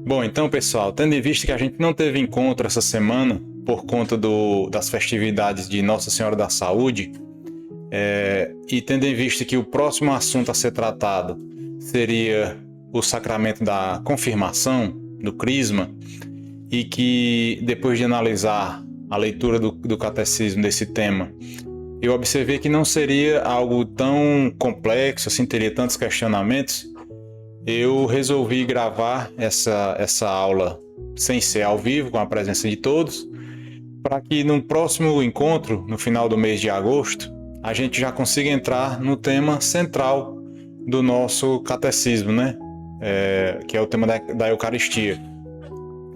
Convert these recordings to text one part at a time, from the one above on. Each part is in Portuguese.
Bom, então, pessoal, tendo em vista que a gente não teve encontro essa semana por conta das festividades de Nossa Senhora da Saúde, e tendo em vista que o próximo assunto a ser tratado seria o sacramento da confirmação, do crisma, e que depois de analisar a leitura do catecismo desse tema, eu observei que não seria algo tão complexo, assim, teria tantos questionamentos. Eu resolvi gravar essa aula sem ser ao vivo, com a presença de todos, para que no próximo encontro, no final do mês de agosto, a gente já consiga entrar no tema central do nosso catecismo, né? Que é o tema da Eucaristia.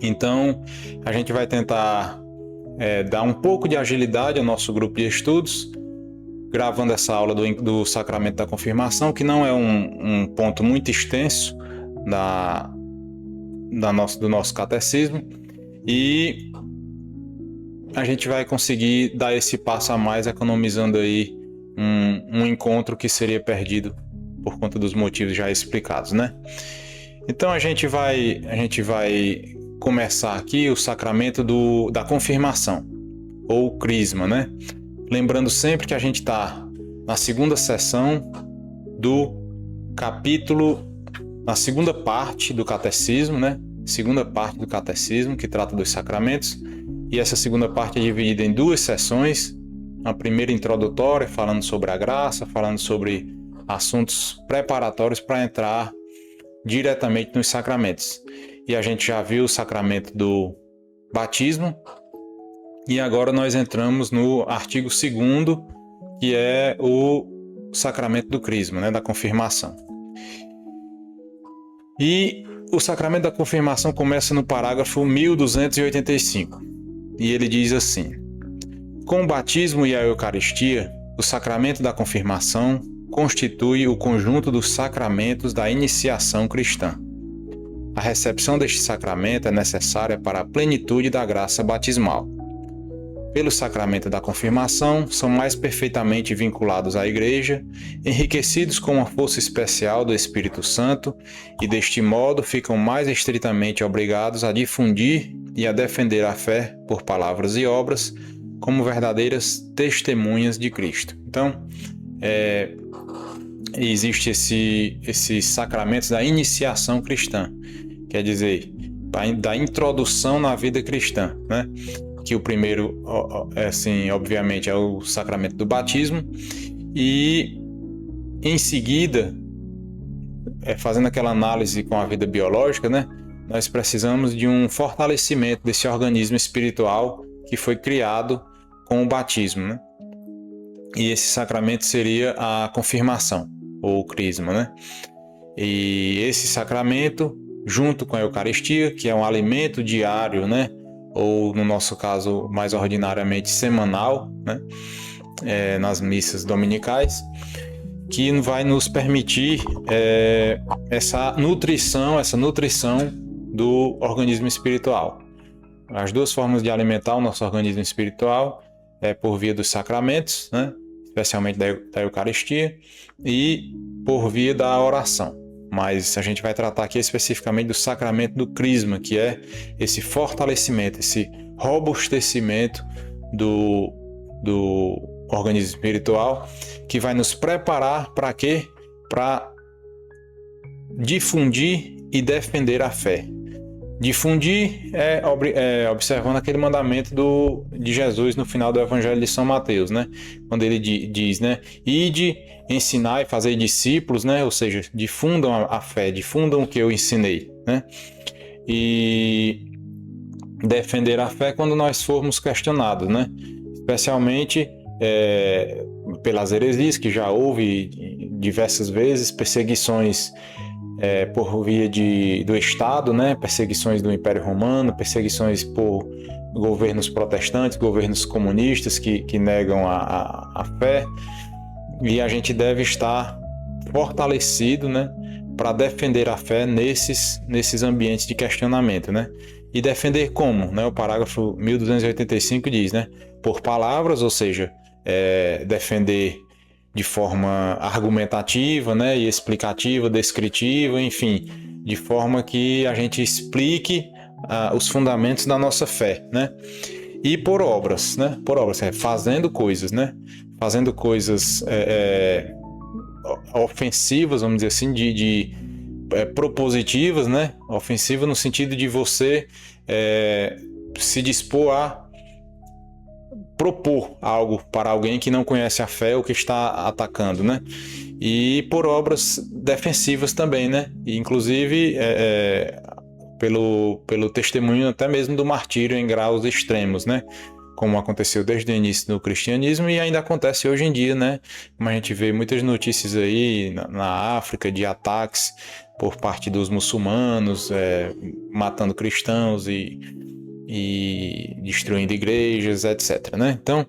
Então, a gente vai tentar dar um pouco de agilidade ao nosso grupo de estudos, gravando essa aula do sacramento da confirmação, que não é um ponto muito extenso do nosso catecismo, e a gente vai conseguir dar esse passo a mais, economizando aí um encontro que seria perdido por conta dos motivos já explicados, né? Então a gente vai começar aqui o sacramento da confirmação, ou crisma, né? Lembrando sempre que a gente está na segunda sessão do capítulo, na segunda parte do catecismo, né? Segunda parte do catecismo, que trata dos sacramentos. E essa segunda parte é dividida em duas sessões. A primeira introdutória, falando sobre a graça, falando sobre assuntos preparatórios para entrar diretamente nos sacramentos. E a gente já viu o sacramento do batismo, e agora nós entramos no artigo 2º, que é o sacramento do crisma, né, da confirmação. E o sacramento da confirmação começa no parágrafo 1285. E ele diz assim: com o batismo e a Eucaristia, o sacramento da confirmação constitui o conjunto dos sacramentos da iniciação cristã. A recepção deste sacramento é necessária para a plenitude da graça batismal. Pelo sacramento da confirmação, são mais perfeitamente vinculados à Igreja, enriquecidos com uma força especial do Espírito Santo e, deste modo, ficam mais estritamente obrigados a difundir e a defender a fé por palavras e obras como verdadeiras testemunhas de Cristo. Então, existe esses sacramentos da iniciação cristã, quer dizer, da introdução na vida cristã, né? Que o primeiro, assim, obviamente, é o sacramento do batismo, e em seguida, fazendo aquela análise com a vida biológica, né, nós precisamos de um fortalecimento desse organismo espiritual que foi criado com o batismo, né? E esse sacramento seria a confirmação, ou o crisma, né? E esse sacramento, junto com a Eucaristia, que é um alimento diário, né, ou no nosso caso mais ordinariamente semanal, né, nas missas dominicais, que vai nos permitir essa nutrição do organismo espiritual. As duas formas de alimentar o nosso organismo espiritual é por via dos sacramentos, né, especialmente da Eucaristia, e por via da oração. Mas a gente vai tratar aqui especificamente do sacramento do crisma, que é esse fortalecimento, esse robustecimento do organismo espiritual, que vai nos preparar para quê? Para difundir e defender a fé. Difundir observando aquele mandamento de Jesus no final do Evangelho de São Mateus, né? Quando ele diz, né? Ide, ensinar e fazer discípulos, né? Ou seja, difundam a fé, difundam o que eu ensinei, né? E defender a fé quando nós formos questionados, né? Especialmente pelas heresias, que já houve diversas vezes, perseguições por via do Estado, né? Perseguições do Império Romano, perseguições por governos protestantes, governos comunistas que negam a fé, e a gente deve estar fortalecido, né, para defender a fé nesses ambientes de questionamento, né? E defender como? Né? O parágrafo 1285 diz, né? Por palavras, ou seja, defender de forma argumentativa, né, e explicativa, descritiva, enfim, de forma que a gente explique os fundamentos da nossa fé, né? E por obras, né? Por obras, fazendo coisas, né? Fazendo coisas ofensivas, vamos dizer assim, propositivas, né? Ofensiva no sentido de você se dispor a propor algo para alguém que não conhece a fé ou que está atacando, né? E por obras defensivas também, né? E, inclusive pelo testemunho até mesmo do martírio em graus extremos, né? Como aconteceu desde o início do cristianismo e ainda acontece hoje em dia, né? Como a gente vê muitas notícias aí na África de ataques por parte dos muçulmanos, matando cristãos e destruindo igrejas, etc. Né? Então,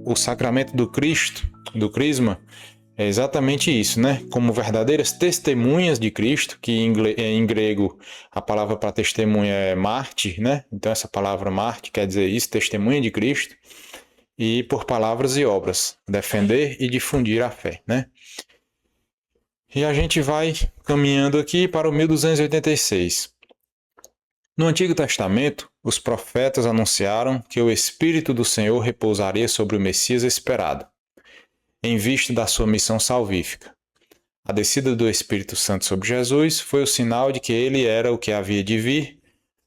o sacramento do Cristo, do Crisma, é exatamente isso, né? Como verdadeiras testemunhas de Cristo, que em grego a palavra para testemunha é mártir, né? Então essa palavra mártir quer dizer isso, testemunha de Cristo, e por palavras e obras, defender e difundir a fé, né? E a gente vai caminhando aqui para o 1286. No Antigo Testamento, os profetas anunciaram que o Espírito do Senhor repousaria sobre o Messias esperado, em vista da sua missão salvífica. A descida do Espírito Santo sobre Jesus foi o sinal de que ele era o que havia de vir,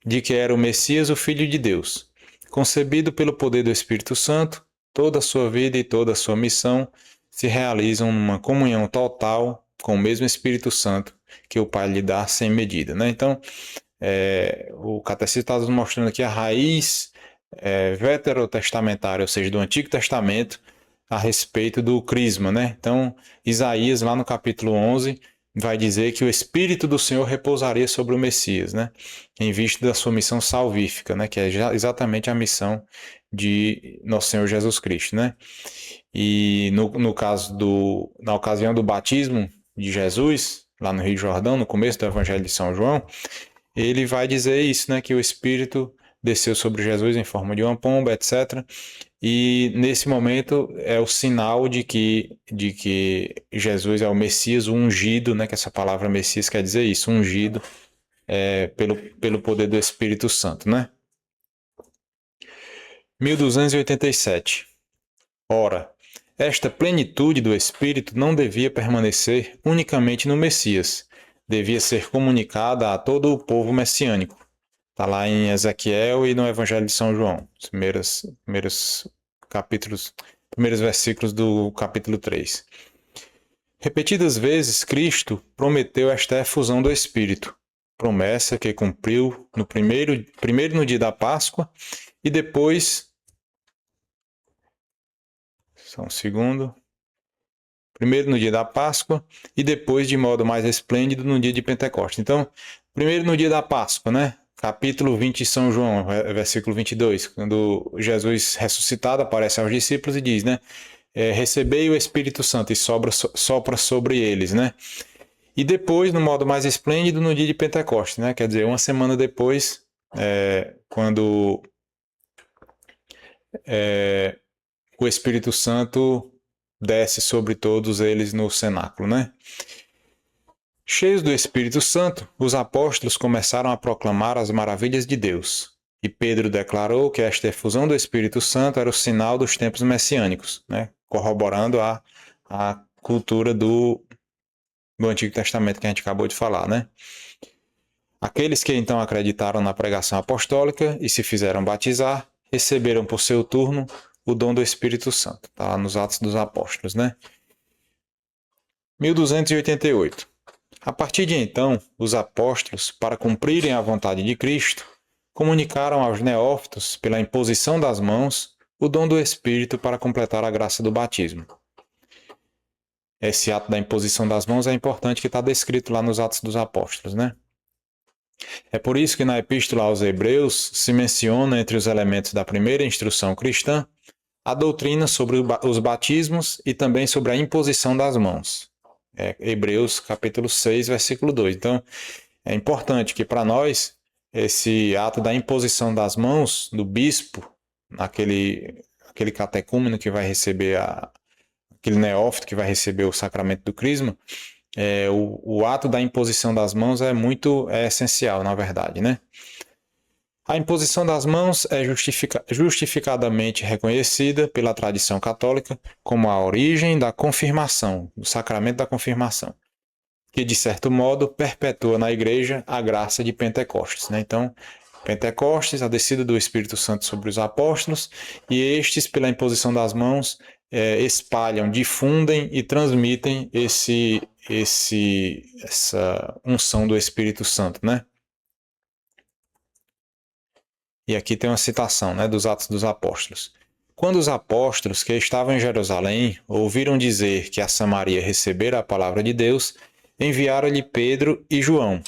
de que era o Messias, o Filho de Deus. Concebido pelo poder do Espírito Santo, toda a sua vida e toda a sua missão se realizam numa comunhão total com o mesmo Espírito Santo que o Pai lhe dá sem medida, né? Então, o catecismo está nos mostrando aqui a raiz veterotestamentária, ou seja, do Antigo Testamento, a respeito do crisma, né? Então, Isaías, lá no capítulo 11, vai dizer que o Espírito do Senhor repousaria sobre o Messias, né? Em vista da sua missão salvífica, né? Que é exatamente a missão de nosso Senhor Jesus Cristo, né? E no caso na ocasião do batismo de Jesus, lá no Rio Jordão, no começo do Evangelho de São João, ele vai dizer isso, né? Que o Espírito desceu sobre Jesus em forma de uma pomba, etc. E nesse momento é o sinal de que Jesus é o Messias, o ungido, né? Que essa palavra Messias quer dizer isso, ungido pelo poder do Espírito Santo, né? 1287. Ora, esta plenitude do Espírito não devia permanecer unicamente no Messias, devia ser comunicada a todo o povo messiânico. Está lá em Ezequiel e no Evangelho de São João, os primeiros capítulos, primeiros versículos do capítulo 3. Repetidas vezes, Cristo prometeu esta efusão do Espírito, promessa que cumpriu primeiro no dia da Páscoa e depois. Só um segundo. Primeiro no dia da Páscoa e depois de modo mais esplêndido no dia de Pentecostes. Então, primeiro no dia da Páscoa, né? Capítulo 20 de São João, versículo 22, quando Jesus ressuscitado aparece aos discípulos e diz, né? Recebei o Espírito Santo e sopra sobre eles, né? E depois, no modo mais esplêndido, no dia de Pentecostes, né? Quer dizer, uma semana depois, quando o Espírito Santo desce sobre todos eles no cenáculo, né? Cheios do Espírito Santo, os apóstolos começaram a proclamar as maravilhas de Deus. E Pedro declarou que esta efusão do Espírito Santo era o sinal dos tempos messiânicos, né? Corroborando a cultura do Antigo Testamento que a gente acabou de falar, né? Aqueles que então acreditaram na pregação apostólica e se fizeram batizar, receberam por seu turno o dom do Espírito Santo. Está lá nos Atos dos Apóstolos, né? 1288. A partir de então, os apóstolos, para cumprirem a vontade de Cristo, comunicaram aos neófitos, pela imposição das mãos, o dom do Espírito para completar a graça do batismo. Esse ato da imposição das mãos é importante, que está descrito lá nos Atos dos Apóstolos, né? É por isso que na Epístola aos Hebreus se menciona entre os elementos da primeira instrução cristã a doutrina sobre os batismos e também sobre a imposição das mãos. Hebreus capítulo 6, versículo 2. Então, é importante que para nós, esse ato da imposição das mãos do bispo, aquele catecúmeno que vai receber aquele neófito que vai receber o sacramento do crisma, o ato da imposição das mãos é essencial, na verdade, né? A imposição das mãos é justificadamente reconhecida pela tradição católica como a origem da confirmação, do sacramento da confirmação, que de certo modo perpetua na Igreja a graça de Pentecostes, né? Então, Pentecostes, a descida do Espírito Santo sobre os apóstolos, e estes, pela imposição das mãos, espalham, difundem e transmitem essa unção do Espírito Santo, né? E aqui tem uma citação, né, dos Atos dos Apóstolos. Quando os apóstolos que estavam em Jerusalém ouviram dizer que a Samaria recebera a palavra de Deus, enviaram-lhe Pedro e João.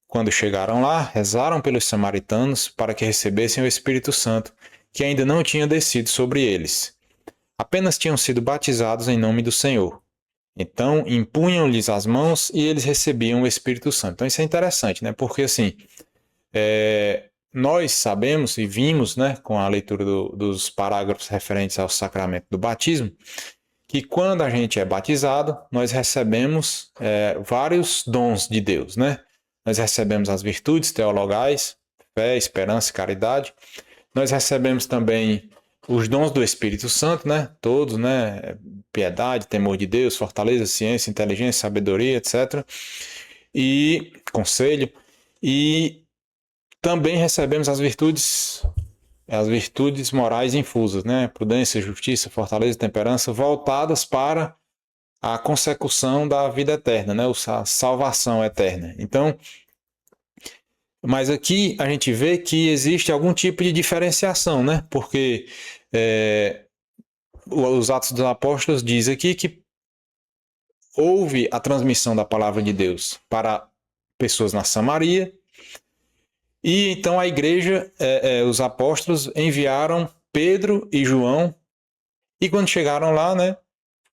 Quando chegaram lá, rezaram pelos samaritanos para que recebessem o Espírito Santo, que ainda não tinha descido sobre eles. Apenas tinham sido batizados em nome do Senhor. Então, impunham-lhes as mãos e eles recebiam o Espírito Santo. Então, isso é interessante, né? Porque, assim, nós sabemos e vimos, né, com a leitura dos parágrafos referentes ao sacramento do batismo, que quando a gente é batizado, nós recebemos vários dons de Deus, né? Nós recebemos as virtudes teologais, fé, esperança e caridade. Nós recebemos também os dons do Espírito Santo, né? Todos, né? Piedade, temor de Deus, fortaleza, ciência, inteligência, sabedoria, etc. E conselho. E também recebemos as virtudes morais infusas, né? Prudência, justiça, fortaleza, temperança, voltadas para a consecução da vida eterna, né? A salvação eterna. Então, mas aqui a gente vê que existe algum tipo de diferenciação, né? Porque os Atos dos Apóstolos diz aqui que houve a transmissão da palavra de Deus para pessoas na Samaria, e então a igreja, os apóstolos enviaram Pedro e João, e quando chegaram lá, né,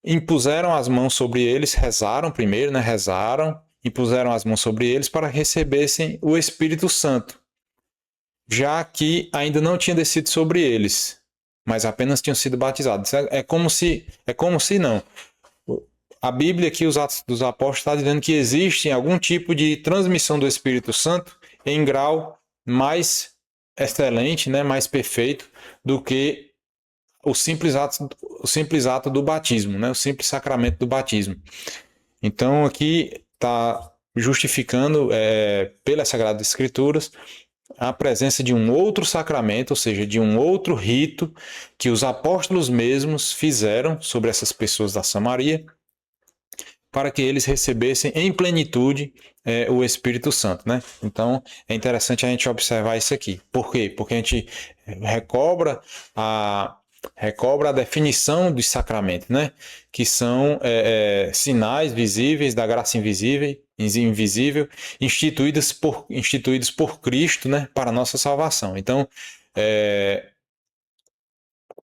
impuseram as mãos sobre eles, rezaram primeiro, né, impuseram as mãos sobre eles para que recebessem o Espírito Santo, já que ainda não tinha descido sobre eles, mas apenas tinham sido batizados. É como se não. A Bíblia aqui, os Atos dos Apóstolos, está dizendo que existe algum tipo de transmissão do Espírito Santo em grau mais excelente, né, mais perfeito do que o simples ato do batismo, né, o simples sacramento do batismo. Então aqui está justificando pelas Sagradas Escrituras a presença de um outro sacramento, ou seja, de um outro rito que os apóstolos mesmos fizeram sobre essas pessoas da Samaria, para que eles recebessem em plenitude o Espírito Santo, né? Então, é interessante a gente observar isso aqui. Por quê? Porque a gente recobra a definição dos sacramentos, né? Que são sinais visíveis da graça invisível, instituídos por Cristo, né? Para a nossa salvação. Então,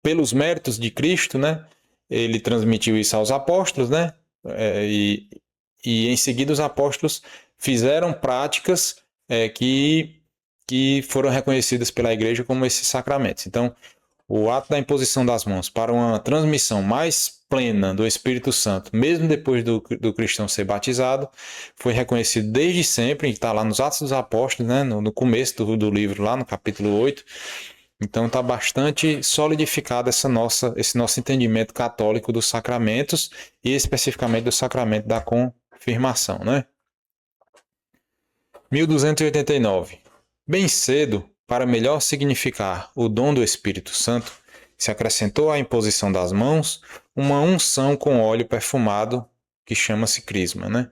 pelos méritos de Cristo, né? Ele transmitiu isso aos apóstolos, né? E em seguida os apóstolos fizeram práticas que foram reconhecidas pela igreja como esses sacramentos. Então, o ato da imposição das mãos para uma transmissão mais plena do Espírito Santo, mesmo depois do cristão ser batizado, foi reconhecido desde sempre, está lá nos Atos dos Apóstolos, né, no começo do livro, lá no capítulo 8. Então está bastante solidificado esse nosso entendimento católico dos sacramentos e especificamente do sacramento da confirmação, né? 1289. Bem cedo, para melhor significar o dom do Espírito Santo, se acrescentou à imposição das mãos uma unção com óleo perfumado que chama-se crisma, né?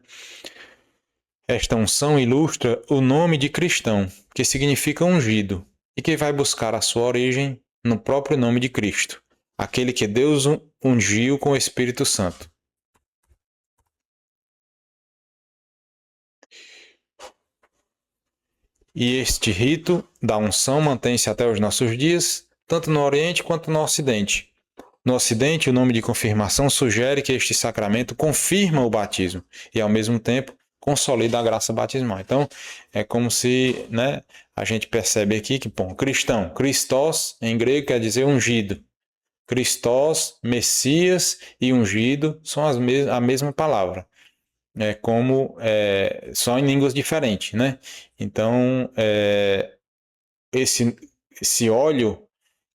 Esta unção ilustra o nome de cristão, que significa ungido, e que vai buscar a sua origem no próprio nome de Cristo, aquele que Deus ungiu com o Espírito Santo. E este rito da unção mantém-se até os nossos dias, tanto no Oriente quanto no Ocidente. No Ocidente, o nome de confirmação sugere que este sacramento confirma o batismo e, ao mesmo tempo, consolida a graça batismal. Então, é como se, né, a gente percebe aqui que, cristão, Christos, em grego, quer dizer ungido. Christos, Messias e ungido são a mesma palavra. só em línguas diferentes, né? Então, esse, esse óleo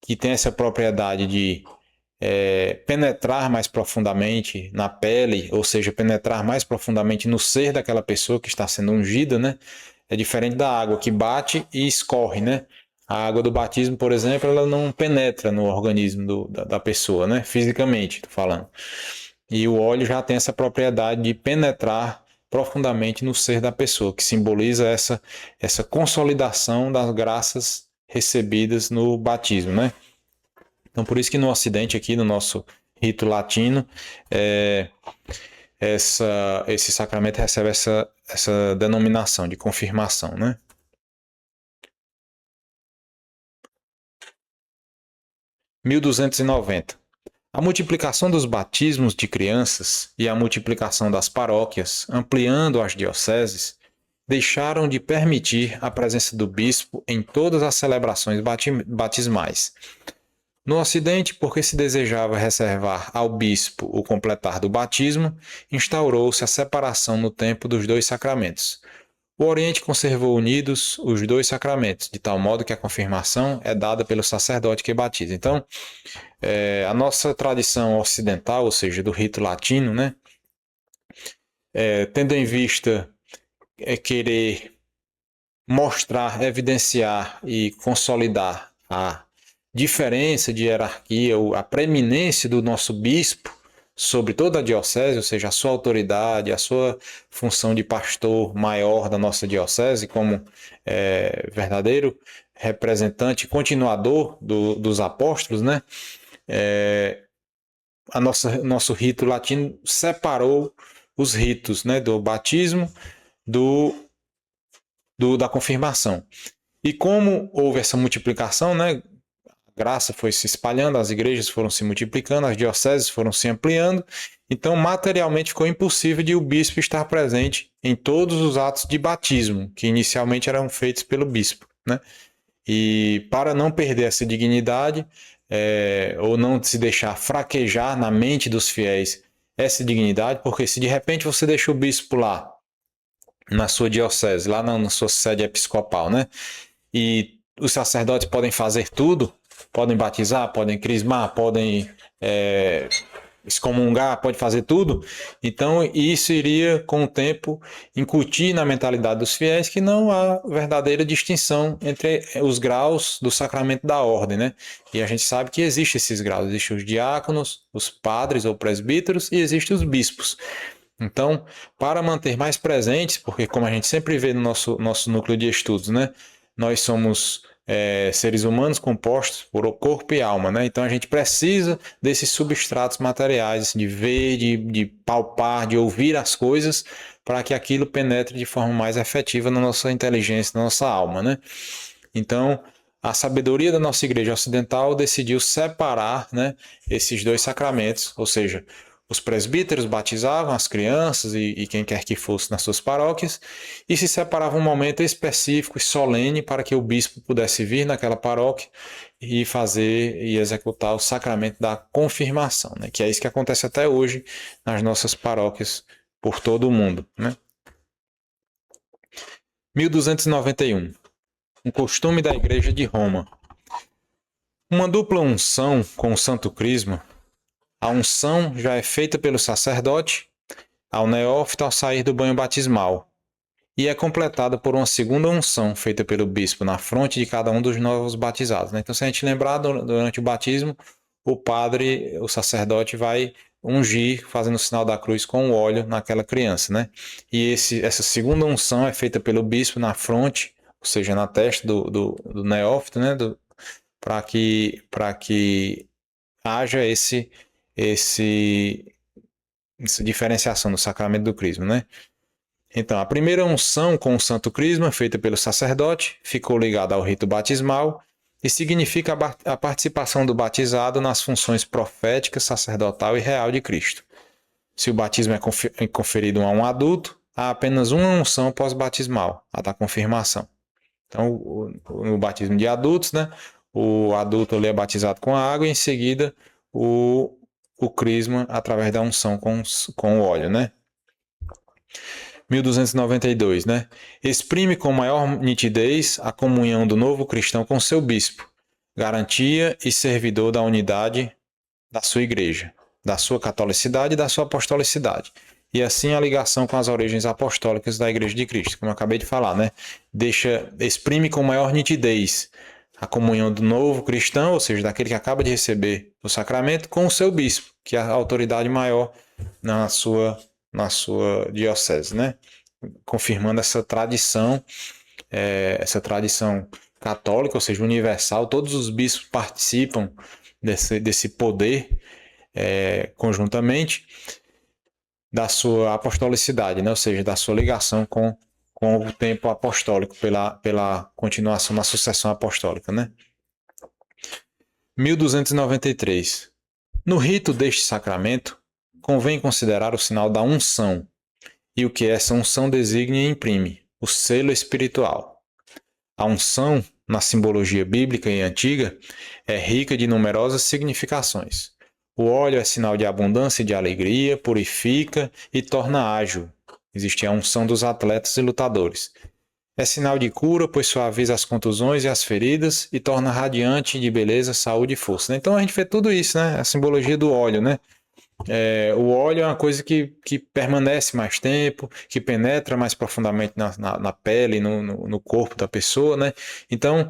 que tem essa propriedade de penetrar mais profundamente na pele, ou seja, penetrar mais profundamente no ser daquela pessoa que está sendo ungida, né? É diferente da água que bate e escorre, né? A água do batismo, por exemplo, ela não penetra no organismo da pessoa, né? Fisicamente, tô falando. E o óleo já tem essa propriedade de penetrar profundamente no ser da pessoa, que simboliza essa consolidação das graças recebidas no batismo, né? Então, por isso que no Ocidente, aqui no nosso rito latino, esse sacramento recebe essa denominação de confirmação, né? (1290) A multiplicação dos batismos de crianças e a multiplicação das paróquias, ampliando as dioceses, deixaram de permitir a presença do bispo em todas as celebrações batismais. No Ocidente, porque se desejava reservar ao bispo o completar do batismo, instaurou-se a separação no tempo dos dois sacramentos. O Oriente conservou unidos os dois sacramentos, de tal modo que a confirmação é dada pelo sacerdote que batiza. Então, a nossa tradição ocidental, ou seja, do rito latino, né, tendo em vista querer mostrar, evidenciar e consolidar a diferença de hierarquia, a preeminência do nosso bispo sobre toda a diocese, ou seja, a sua autoridade, a sua função de pastor maior da nossa diocese, como verdadeiro representante, continuador dos apóstolos, né? Nosso rito latino separou os ritos, né, do batismo da confirmação. E como houve essa multiplicação, né, a graça foi se espalhando, as igrejas foram se multiplicando, as dioceses foram se ampliando, então materialmente ficou impossível de o bispo estar presente em todos os atos de batismo, que inicialmente eram feitos pelo bispo, né? E para não perder essa dignidade, ou não se deixar fraquejar na mente dos fiéis essa dignidade, porque se de repente você deixa o bispo lá, na sua diocese, lá na sua sede episcopal, né? E os sacerdotes podem fazer tudo, podem batizar, podem crismar, podem excomungar, pode fazer tudo. Então, isso iria, com o tempo, incutir na mentalidade dos fiéis que não há verdadeira distinção entre os graus do sacramento da ordem, né? E a gente sabe que existem esses graus. Existem os diáconos, os padres ou presbíteros e existem os bispos. Então, para manter mais presentes, porque como a gente sempre vê no nosso núcleo de estudos, né? Nós somos seres humanos compostos por corpo e alma, né? Então a gente precisa desses substratos materiais, de ver, de palpar, de ouvir as coisas, para que aquilo penetre de forma mais efetiva na nossa inteligência, na nossa alma, né? Então, a sabedoria da nossa igreja ocidental decidiu separar, né, esses dois sacramentos, ou seja, os presbíteros batizavam as crianças e quem quer que fosse nas suas paróquias, e se separava um momento específico e solene para que o bispo pudesse vir naquela paróquia e fazer e executar o sacramento da confirmação, né? Que é isso que acontece até hoje nas nossas paróquias por todo o mundo, né? 1291. Um costume da Igreja de Roma. Uma dupla unção com o Santo Crisma. A unção já é feita pelo sacerdote ao neófito ao sair do banho batismal e é completada por uma segunda unção feita pelo bispo na fronte de cada um dos novos batizados, né? Então, se a gente lembrar, durante o batismo, o padre, o sacerdote vai ungir, fazendo o sinal da cruz com o óleo naquela criança, né? E essa segunda unção é feita pelo bispo na fronte, ou seja, na testa do neófito, né? Para que haja essa diferenciação do sacramento do crisma, né? Então, a primeira unção com o santo crisma, feita pelo sacerdote, ficou ligada ao rito batismal e significa a participação do batizado nas funções proféticas, sacerdotal e real de Cristo. Se o batismo é conferido a um adulto, há apenas uma unção pós-batismal, a da confirmação. Então, no batismo de adultos, né, o adulto ali é batizado com a água e em seguida o crisma através da unção com o óleo, né? 1292, né? Exprime com maior nitidez a comunhão do novo cristão com seu bispo, garantia e servidor da unidade da sua igreja, da sua catolicidade e da sua apostolicidade. E assim a ligação com as origens apostólicas da Igreja de Cristo, como eu acabei de falar, né? Exprime com maior nitidez a comunhão do novo cristão, ou seja, daquele que acaba de receber o sacramento, com o seu bispo, que é a autoridade maior na sua diocese, né? Confirmando essa tradição católica, ou seja, universal. Todos os bispos participam desse poder conjuntamente da sua apostolicidade, né? Ou seja, da sua ligação com o tempo apostólico, pela continuação da sucessão apostólica, né? 1293. No rito deste sacramento, convém considerar o sinal da unção, e o que essa unção designa e imprime, o selo espiritual. A unção, na simbologia bíblica e antiga, é rica de numerosas significações. O óleo é sinal de abundância e de alegria, purifica e torna ágil. Existe a unção dos atletas e lutadores. É sinal de cura, pois suaviza as contusões e as feridas e torna radiante de beleza, saúde e força. Então a gente vê tudo isso, né? A simbologia do óleo, né? O óleo é uma coisa que permanece mais tempo, que penetra mais profundamente na pele, no corpo da pessoa, né? Então,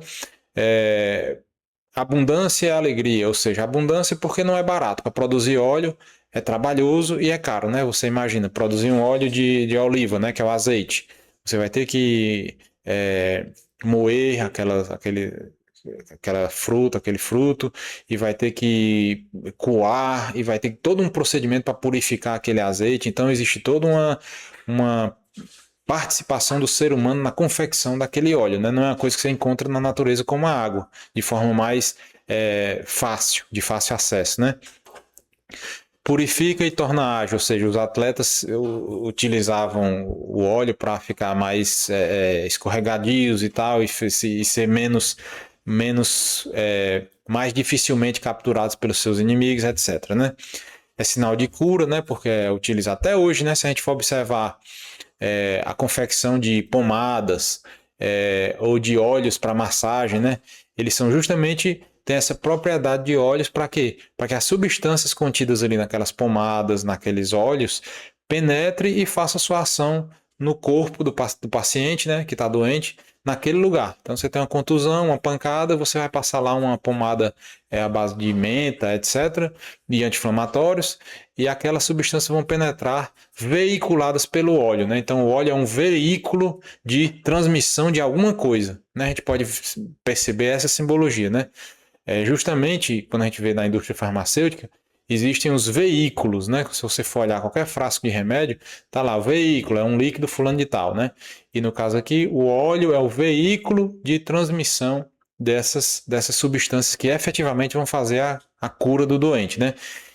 abundância é alegria, ou seja, abundância porque não é barato. Para produzir óleo é trabalhoso e é caro, né? Você imagina, produzir um óleo de oliva, né? Que é o azeite. Você vai ter que moer aquela fruta, aquele fruto, e vai ter que coar, e vai ter todo um procedimento para purificar aquele azeite. Então existe toda uma participação do ser humano na confecção daquele óleo, né? Não é uma coisa que você encontra na natureza como a água, de forma mais fácil, de fácil acesso, né? Purifica e torna ágil, ou seja, os atletas utilizavam o óleo para ficar mais escorregadios e tal, e ser mais dificilmente capturados pelos seus inimigos, etc. Né? É sinal de cura, né? Porque é utilizado até hoje, né? Se a gente for observar a confecção de pomadas ou de óleos para massagem, né? Eles são justamente tem essa propriedade de óleos para quê? Para que as substâncias contidas ali naquelas pomadas, naqueles óleos, penetre e faça sua ação no corpo do paciente, né, que está doente, naquele lugar. Então você tem uma contusão, uma pancada, você vai passar lá uma pomada à base de menta, etc., de anti-inflamatórios, e aquelas substâncias vão penetrar veiculadas pelo óleo, né? Então o óleo é um veículo de transmissão de alguma coisa, né? A gente pode perceber essa simbologia, né? Justamente quando a gente vê na indústria farmacêutica, existem os veículos, né? Se você for olhar qualquer frasco de remédio, tá lá, o veículo é um líquido fulano de tal, né? E no caso aqui, o óleo é o veículo de transmissão dessas substâncias que efetivamente vão fazer a cura do doente, né?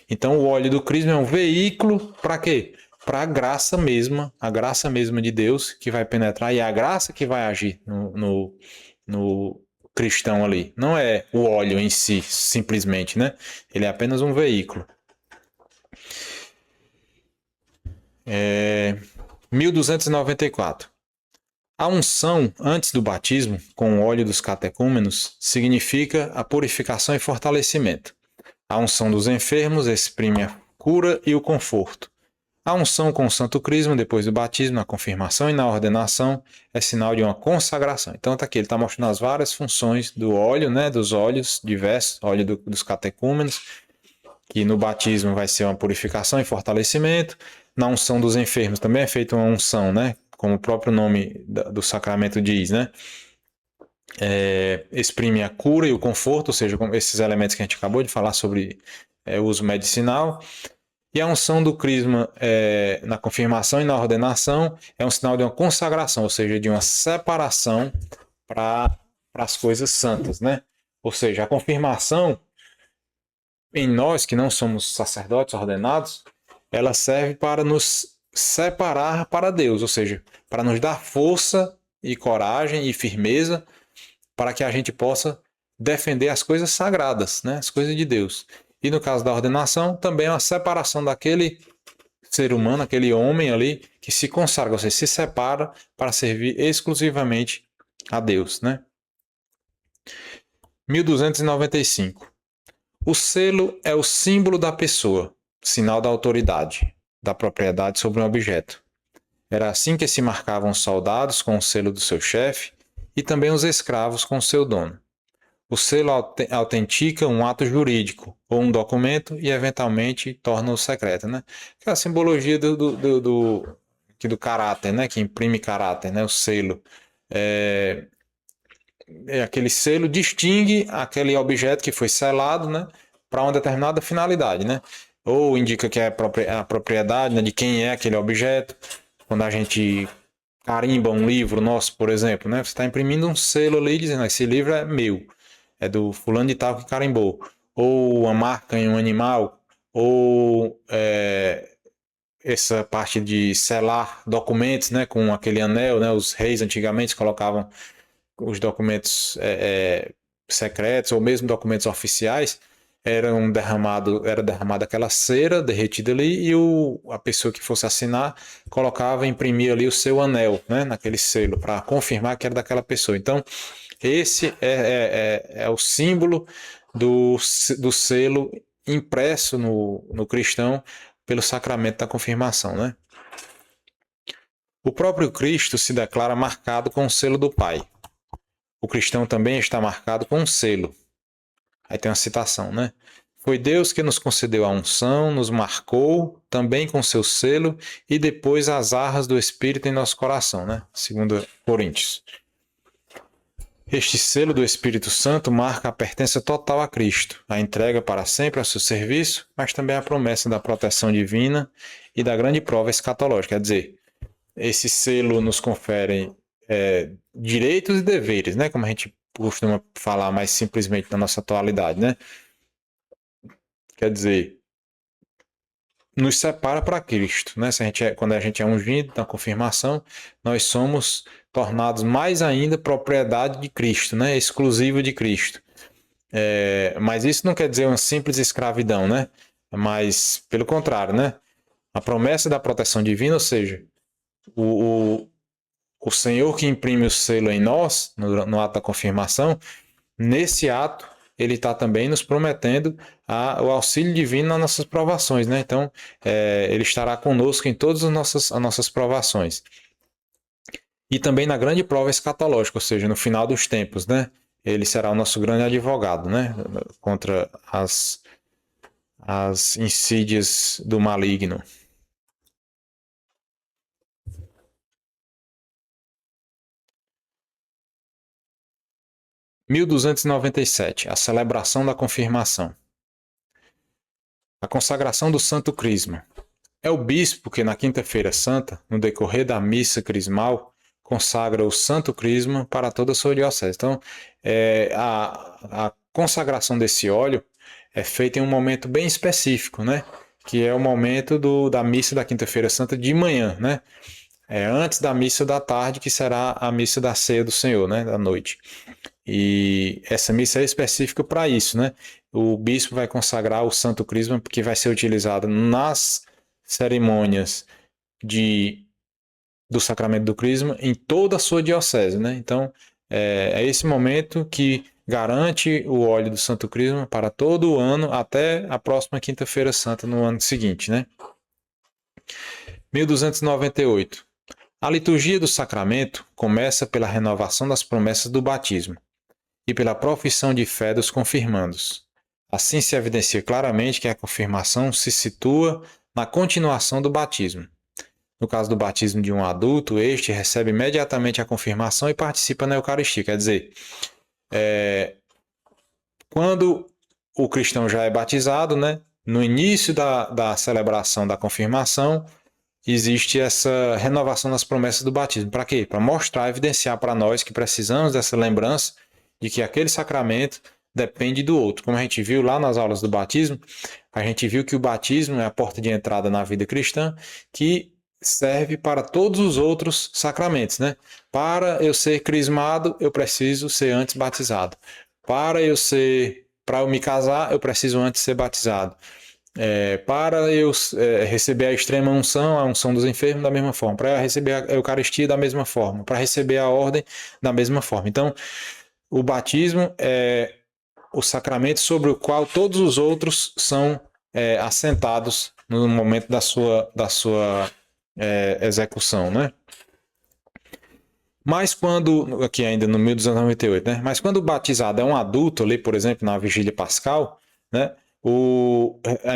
Então o óleo do crisma é um veículo para quê? Para a graça mesma de Deus que vai penetrar, e é a graça que vai agir no cristão ali. Não é o óleo em si, simplesmente, né? Ele é apenas um veículo. 1294. A unção antes do batismo, com o óleo dos catecúmenos, significa a purificação e fortalecimento. A unção dos enfermos exprime a cura e o conforto. A unção com o Santo Crisma, depois do batismo, na confirmação e na ordenação, é sinal de uma consagração. Então, está aqui, ele está mostrando as várias funções do óleo, né, dos óleos diversos, óleo dos catecúmenos, que no batismo vai ser uma purificação e fortalecimento. Na unção dos enfermos também é feita uma unção, né, como o próprio nome do sacramento diz, né, exprime a cura e o conforto, ou seja, esses elementos que a gente acabou de falar sobre o uso medicinal. E a unção do crisma na confirmação e na ordenação é um sinal de uma consagração, ou seja, de uma separação para as coisas santas, né? Ou seja, a confirmação em nós que não somos sacerdotes ordenados, ela serve para nos separar para Deus, ou seja, para nos dar força e coragem e firmeza para que a gente possa defender as coisas sagradas, né? As coisas de Deus. E no caso da ordenação, também é uma separação daquele ser humano, aquele homem ali, que se consagra, ou seja, se separa para servir exclusivamente a Deus, né? 1295. O selo é o símbolo da pessoa, sinal da autoridade, da propriedade sobre um objeto. Era assim que se marcavam os soldados com o selo do seu chefe e também os escravos com o seu dono. O selo autentica um ato jurídico ou um documento e, eventualmente, torna-o secreto, né? Que é a simbologia do caráter, né? Que imprime caráter, né? O selo. Aquele selo distingue aquele objeto que foi selado, né? Para uma determinada finalidade, né? Ou indica que é a propriedade, né? De quem é aquele objeto. Quando a gente carimba um livro nosso, por exemplo, né? Você está imprimindo um selo ali dizendo: esse livro é meu, é do fulano de tal que carimbou. Ou uma marca em um animal, ou essa parte de selar documentos, né? Com aquele anel, né? Os reis antigamente colocavam os documentos secretos ou mesmo documentos oficiais, era derramada aquela cera derretida ali e a pessoa que fosse assinar colocava, imprimia ali o seu anel, né, naquele selo para confirmar que era daquela pessoa. Então esse é o símbolo do selo impresso no cristão pelo sacramento da confirmação, né? O próprio Cristo se declara marcado com o selo do Pai. O cristão também está marcado com um selo. Aí tem uma citação, né? Foi Deus que nos concedeu a unção, nos marcou também com seu selo e depois as arras do Espírito em nosso coração, né? 2 Coríntios. Este selo do Espírito Santo marca a pertença total a Cristo, a entrega para sempre ao seu serviço, mas também a promessa da proteção divina e da grande prova escatológica. Quer dizer, esse selo nos confere direitos e deveres, né? Como a gente costuma falar mais simplesmente na nossa atualidade, né? Quer dizer, nos separa para Cristo, né? Quando a gente é ungido na confirmação, nós somos tornados mais ainda propriedade de Cristo, né? Exclusivo de Cristo. Mas isso não quer dizer uma simples escravidão, né? Mas, pelo contrário, né? A promessa da proteção divina, ou seja, o Senhor que imprime o selo em nós, no ato da confirmação, nesse ato, ele está também nos prometendo o auxílio divino nas nossas provações, né? Então, ele estará conosco em todas as nossas provações. E também na grande prova escatológica, ou seja, no final dos tempos, né? Ele será o nosso grande advogado, né? Contra as insídias do maligno. Em 1297, a celebração da confirmação. A consagração do Santo Crisma. É o bispo que na Quinta-feira Santa, no decorrer da missa crismal, consagra o Santo Crisma para toda a sua diocese. Então, a consagração desse óleo é feita em um momento bem específico, né? Que é o momento da missa da Quinta-feira Santa de manhã, né? Antes da missa da tarde, que será a missa da ceia do Senhor, né? Da noite. E essa missa é específica para isso, né? O bispo vai consagrar o Santo Crisma, que vai ser utilizado nas cerimônias do sacramento do Crisma em toda a sua diocese, né? Então, é esse momento que garante o óleo do Santo Crisma para todo o ano até a próxima Quinta-feira Santa no ano seguinte, né? 1298. A liturgia do sacramento começa pela renovação das promessas do batismo e pela profissão de fé dos confirmandos. Assim se evidencia claramente que a confirmação se situa na continuação do batismo. No caso do batismo de um adulto, este recebe imediatamente a confirmação e participa na Eucaristia. Quer dizer, quando o cristão já é batizado, né, no início da celebração da confirmação, existe essa renovação das promessas do batismo. Para quê? Para mostrar, evidenciar para nós que precisamos dessa lembrança de que aquele sacramento depende do outro. Como a gente viu lá nas aulas do batismo, a gente viu que o batismo é a porta de entrada na vida cristã que serve para todos os outros sacramentos, né? Para eu ser crismado, eu preciso ser antes batizado. Para eu me casar, eu preciso antes ser batizado. para eu receber a extrema unção, a unção dos enfermos, da mesma forma. Para receber a Eucaristia, da mesma forma. Para receber a ordem, da mesma forma. Então, o batismo é o sacramento sobre o qual todos os outros são assentados no momento da sua execução, né? Mas quando, aqui ainda no 1298, né? Mas quando o batizado é um adulto ali, por exemplo, na vigília pascal, né?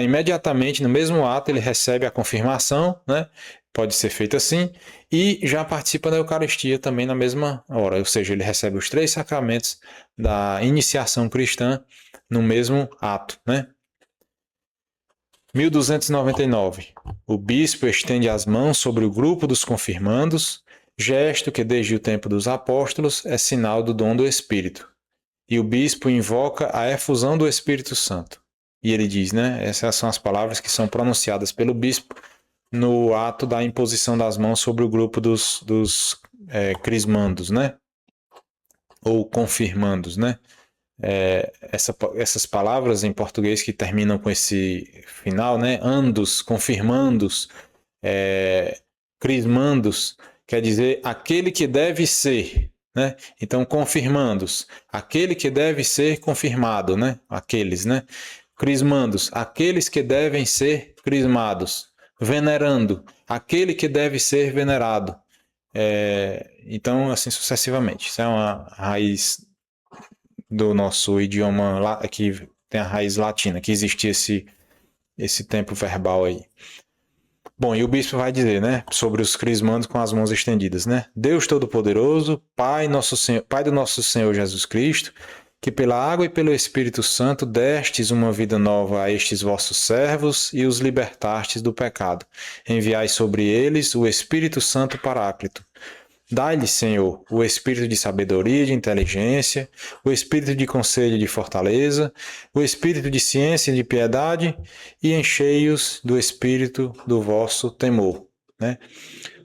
Imediatamente no mesmo ato ele recebe a confirmação, né? Pode ser feito assim, e já participa da Eucaristia também na mesma hora, ou seja, ele recebe os 3 sacramentos da iniciação cristã no mesmo ato, né? 1299. O bispo estende as mãos sobre o grupo dos confirmandos, gesto que desde o tempo dos apóstolos é sinal do dom do Espírito. E o bispo invoca a efusão do Espírito Santo. E ele diz, né? Essas são as palavras que são pronunciadas pelo bispo no ato da imposição das mãos sobre o grupo dos crismandos, né? Ou confirmandos, né? Essas palavras em português que terminam com esse final, né? Andos, confirmandos, crismandos, quer dizer aquele que deve ser, né? Então, confirmandos, aquele que deve ser confirmado, né? Aqueles, né? Crismandos, aqueles que devem ser crismados. Venerando, aquele que deve ser venerado. Então, assim sucessivamente. Isso é uma raiz do nosso idioma, que tem a raiz latina, que existe esse tempo verbal aí. Bom, e o bispo vai dizer, né, sobre os crismandos com as mãos estendidas, né? Deus Todo-Poderoso, Pai do nosso Senhor Jesus Cristo, que pela água e pelo Espírito Santo destes uma vida nova a estes vossos servos e os libertastes do pecado. Enviai sobre eles o Espírito Santo Paráclito. Dai-lhes, Senhor, o espírito de sabedoria e de inteligência, o espírito de conselho e de fortaleza, o espírito de ciência e de piedade, e enchei-os do espírito do vosso temor. Né?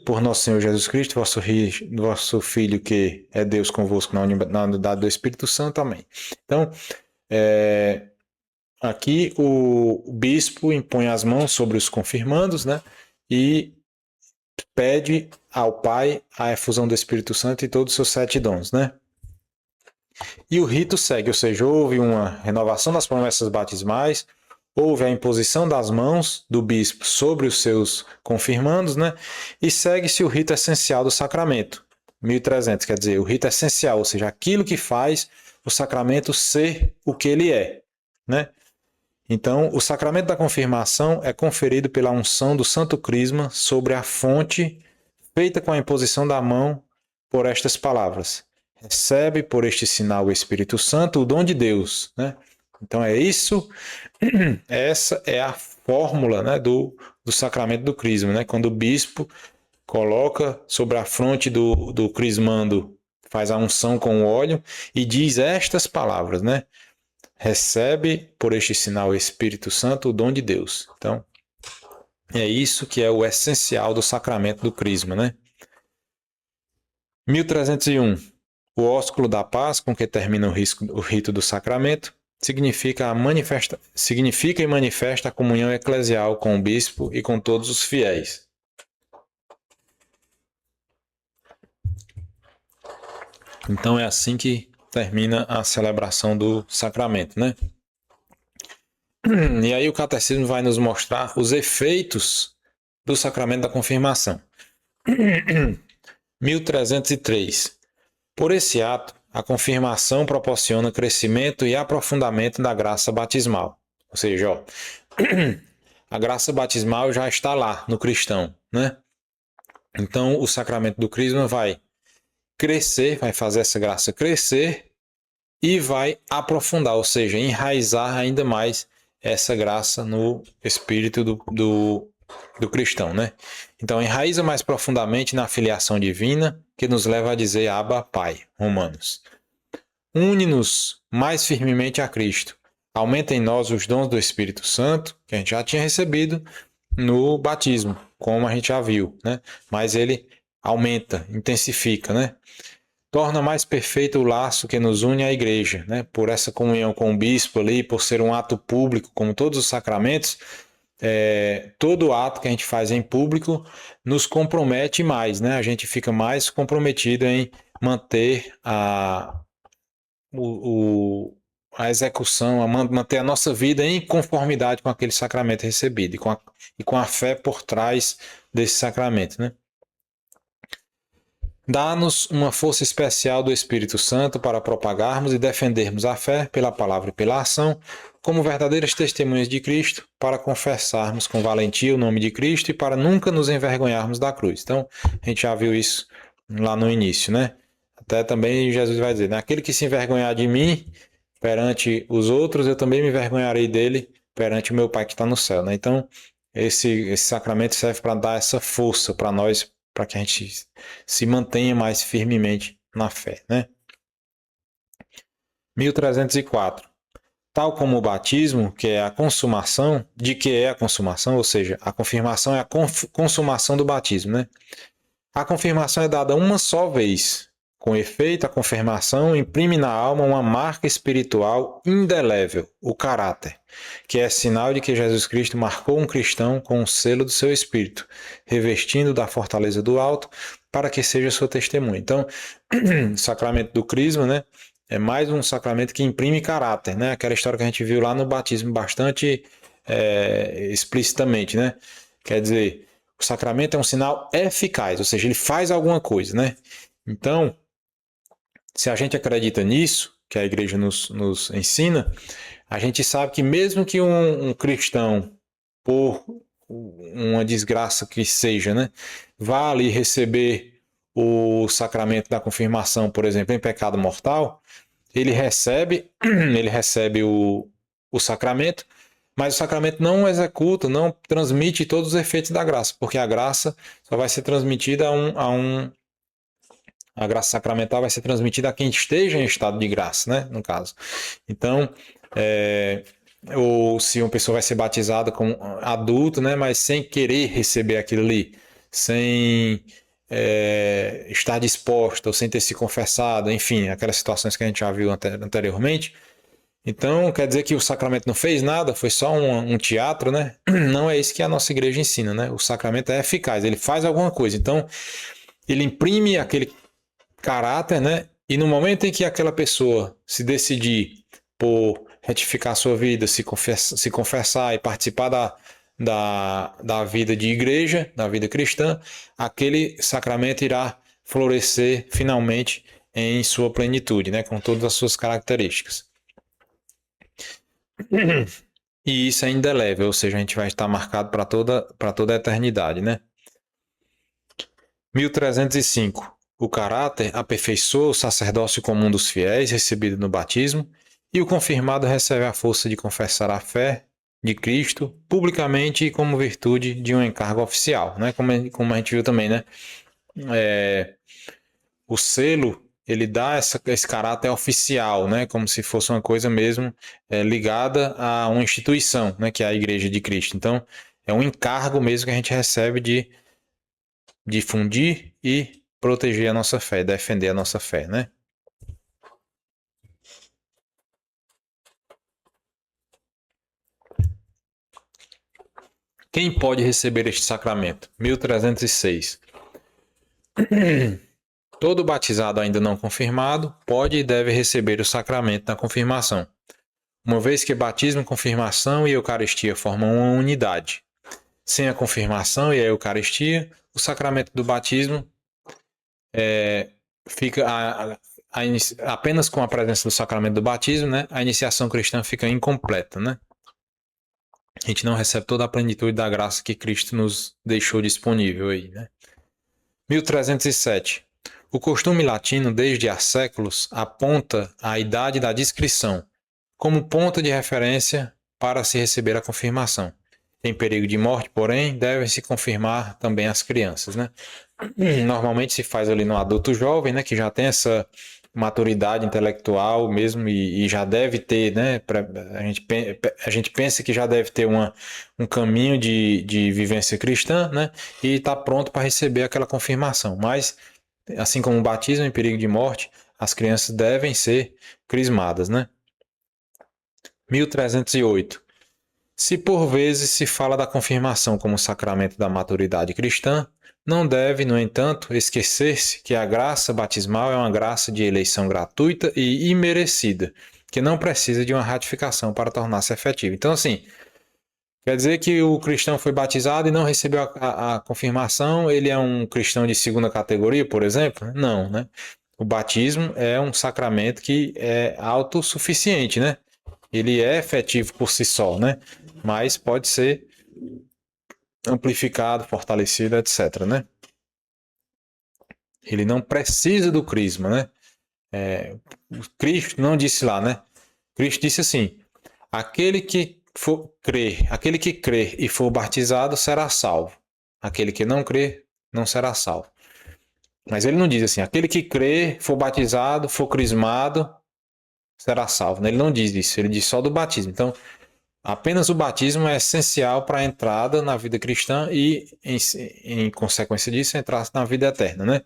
Por nosso Senhor Jesus Cristo, vosso Filho, que é Deus convosco na unidade do Espírito Santo. Amém. Então, aqui o bispo impõe as mãos sobre os confirmandos, né? E pede ao Pai a efusão do Espírito Santo e todos os seus 7 dons, né? E o rito segue, ou seja, houve uma renovação das promessas batismais, houve a imposição das mãos do bispo sobre os seus confirmandos, né? E segue-se o rito essencial do sacramento, 1300, quer dizer, o rito essencial, ou seja, aquilo que faz o sacramento ser o que ele é, né? Então, o sacramento da confirmação é conferido pela unção do Santo Crisma sobre a fonte, feita com a imposição da mão por estas palavras. Recebe por este sinal o Espírito Santo, o dom de Deus. Né? Então, essa é a fórmula, né, do sacramento do Crisma. Né? Quando o bispo coloca sobre a fronte do crismando, faz a unção com o óleo e diz estas palavras, né? Recebe por este sinal o Espírito Santo, o dom de Deus. Então, é isso que é o essencial do sacramento do Crisma, né? 1301. O ósculo da paz, com que termina o rito do sacramento, significa e manifesta a comunhão eclesial com o bispo e com todos os fiéis. Então, é assim que termina a celebração do sacramento, né? E aí o catecismo vai nos mostrar os efeitos do sacramento da confirmação. 1303. Por esse ato, a confirmação proporciona crescimento e aprofundamento da graça batismal. Ou seja, ó, a graça batismal já está lá no cristão, né? Então, o sacramento do crisma vai crescer, vai fazer essa graça crescer e vai aprofundar, ou seja, enraizar ainda mais essa graça no espírito do cristão, né? Então, enraiza mais profundamente na filiação divina, que nos leva a dizer Abba, Pai, Romanos. Une-nos mais firmemente a Cristo. Aumenta em nós os dons do Espírito Santo, que a gente já tinha recebido no batismo, como a gente já viu, né? Mas ele aumenta, intensifica, né? Torna mais perfeito o laço que nos une à igreja, né? Por essa comunhão com o bispo ali, por ser um ato público, como todos os sacramentos, todo ato que a gente faz em público nos compromete mais, né? A gente fica mais comprometido em manter o, a execução, manter a nossa vida em conformidade com aquele sacramento recebido e com a fé por trás desse sacramento, né? Dá-nos uma força especial do Espírito Santo para propagarmos e defendermos a fé pela palavra e pela ação, como verdadeiras testemunhas de Cristo, para confessarmos com valentia o nome de Cristo e para nunca nos envergonharmos da cruz. Então, a gente já viu isso lá no início, né? Até também Jesus vai dizer, né? Aquele que se envergonhar de mim perante os outros, eu também me envergonharei dele perante o meu Pai que está no céu, né? Então, esse sacramento serve para dar essa força para nós, para que a gente se mantenha mais firmemente na fé, né? 1304. Tal como o batismo, que é a consumação, de que é a consumação, ou seja, a confirmação é a consumação do batismo, né? A confirmação é dada uma só vez. Com efeito, a confirmação imprime na alma uma marca espiritual indelével, o caráter, que é sinal de que Jesus Cristo marcou um cristão com o selo do seu espírito, revestindo da fortaleza do alto, para que seja sua testemunha. Então, o sacramento do crisma, né, é mais um sacramento que imprime caráter, né? Aquela história que a gente viu lá no batismo bastante explicitamente, né? Quer dizer, o sacramento é um sinal eficaz, ou seja, ele faz alguma coisa, né? Então, se a gente acredita nisso, que a igreja nos ensina, a gente sabe que mesmo que um cristão, por uma desgraça que seja, né, vá ali receber o sacramento da confirmação, por exemplo, em pecado mortal, ele recebe o sacramento, mas o sacramento não executa, não transmite todos os efeitos da graça, porque a graça só vai ser transmitida a graça sacramental vai ser transmitida a quem esteja em estado de graça, né? No caso. Então, ou se uma pessoa vai ser batizada como adulto, né? Mas sem querer receber aquilo ali, sem estar disposta ou sem ter se confessado, enfim, aquelas situações que a gente já viu anteriormente. Então, quer dizer que o sacramento não fez nada, foi só um teatro, né? Não é isso que a nossa igreja ensina, né? O sacramento é eficaz, ele faz alguma coisa. Então, ele imprime aquele caráter, né? E no momento em que aquela pessoa se decidir por retificar sua vida, se confessar e participar da vida de igreja, da vida cristã, aquele sacramento irá florescer finalmente em sua plenitude, né? Com todas as suas características. E isso é indelével, ou seja, a gente vai estar marcado para toda a eternidade, né? 1305. O caráter aperfeiçoa o sacerdócio comum dos fiéis, recebido no batismo, e o confirmado recebe a força de confessar a fé de Cristo publicamente e como virtude de um encargo oficial, né? Como a gente viu também, né? O selo, ele dá esse caráter oficial, né? Como se fosse uma coisa mesmo ligada a uma instituição, né? Que é a Igreja de Cristo. Então, é um encargo mesmo que a gente recebe de difundir e proteger a nossa fé, defender a nossa fé, né? Quem pode receber este sacramento? 1306. Todo batizado ainda não confirmado pode e deve receber o sacramento da confirmação, uma vez que batismo, confirmação e Eucaristia formam uma unidade. Sem a confirmação e a Eucaristia, o sacramento do batismo fica apenas com a presença do sacramento do batismo, né? A iniciação cristã fica incompleta, né? A gente não recebe toda a plenitude da graça que Cristo nos deixou disponível aí, né? 1307. O costume latino, desde há séculos, aponta a idade da discrição como ponto de referência para se receber a confirmação. Em perigo de morte, porém, devem se confirmar também as crianças, né? Normalmente se faz ali no adulto jovem, né, que já tem essa maturidade intelectual mesmo e já deve ter, né, a gente pensa que já deve ter um caminho de vivência cristã, né, e está pronto para receber aquela confirmação. Mas, assim como o batismo em perigo de morte, as crianças devem ser crismadas, né? 1308. Se por vezes se fala da confirmação como sacramento da maturidade cristã, não deve, no entanto, esquecer-se que a graça batismal é uma graça de eleição gratuita e imerecida, que não precisa de uma ratificação para tornar-se efetiva. Então, assim, quer dizer que o cristão foi batizado e não recebeu a confirmação, ele é um cristão de segunda categoria, por exemplo? Não, né? O batismo é um sacramento que é autossuficiente, né? Ele é efetivo por si só, né? Mas pode ser amplificado, fortalecido, etc, né? Ele não precisa do crisma, né? Cristo não disse lá, né? Cristo disse assim: aquele que crer e for batizado será salvo. Aquele que não crer não será salvo. Mas ele não diz assim: aquele que crer, for batizado, for crismado, será salvo. Ele não diz isso, ele diz só do batismo. Então, apenas o batismo é essencial para a entrada na vida cristã e, em consequência disso, entrar na vida eterna, né?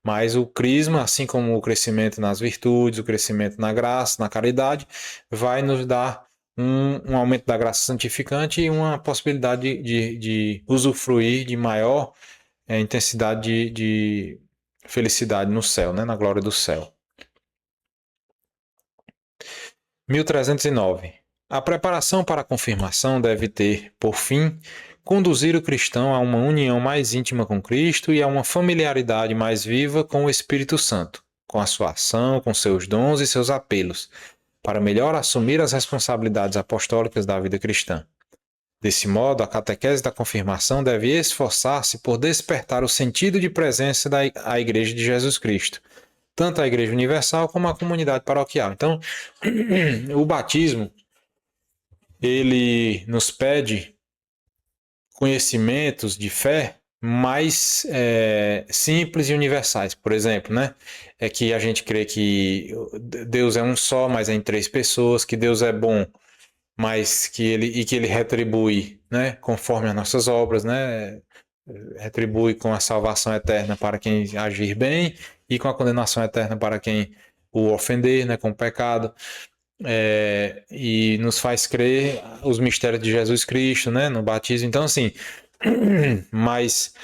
Mas o crisma, assim como o crescimento nas virtudes, o crescimento na graça, na caridade, vai nos dar um aumento da graça santificante e uma possibilidade de usufruir de maior intensidade de felicidade no céu, né? Na glória do céu. 1309. A preparação para a confirmação deve ter, por fim, conduzir o cristão a uma união mais íntima com Cristo e a uma familiaridade mais viva com o Espírito Santo, com a sua ação, com seus dons e seus apelos, para melhor assumir as responsabilidades apostólicas da vida cristã. Desse modo, a catequese da confirmação deve esforçar-se por despertar o sentido de presença da Igreja de Jesus Cristo, tanto a Igreja Universal como a comunidade paroquial. Então, o batismo, ele nos pede conhecimentos de fé mais simples e universais. Por exemplo, né? É que a gente crê que Deus é um só, mas é em três pessoas, que Deus é bom, mas que ele retribui, né? Conforme as nossas obras, né? Retribui com a salvação eterna para quem agir bem e com a condenação eterna para quem o ofender, né? Com o pecado. E nos faz crer os mistérios de Jesus Cristo, né? No batismo. Então, assim, mas